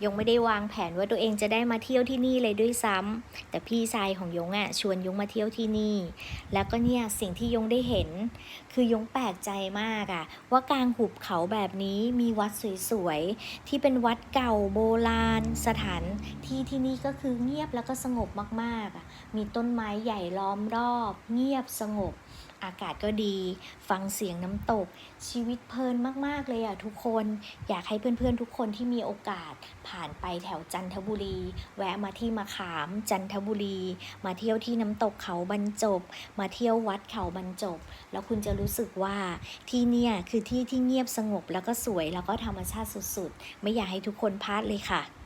ยงไม่ได้วางแผนว่าตัวเองจะได้มาเที่ยวที่นี่เลยด้วยซ้ำแต่พี่ชายของยงอ่ะชวนยงมาเที่ยวที่นี่แล้วก็เนี่ยสิ่งที่ยงได้เห็นคือยงแปลกใจมากอ่ะว่ากลางหุบเขาแบบนี้มีวัดสวยๆที่เป็นวัดเก่าโบราณสถานที่ที่นี่ก็คือเงียบแล้วก็สงบมากๆอ่ะมีต้นไม้ใหญ่ล้อมรอบเงียบสงบอากาศก็ดีฟังเสียงน้ำตกชีวิตเพลินมากๆเลยอ่ะทุกคนอยากให้เพื่อนๆทุกคนที่มีโอกาสผ่านไปแถวจันทบุรีแวะมาที่มะขามจันทบุรีมาเที่ยวที่น้ำตกเขาบรรจบมาเที่ยววัดเขาบรรจบแล้วคุณจะรู้สึกว่าที่เนี่ยคือที่ที่เงียบสงบแล้วก็สวยแล้วก็ธรรมชาติสุดๆไม่อยากให้ทุกคนพลาดเลยค่ะ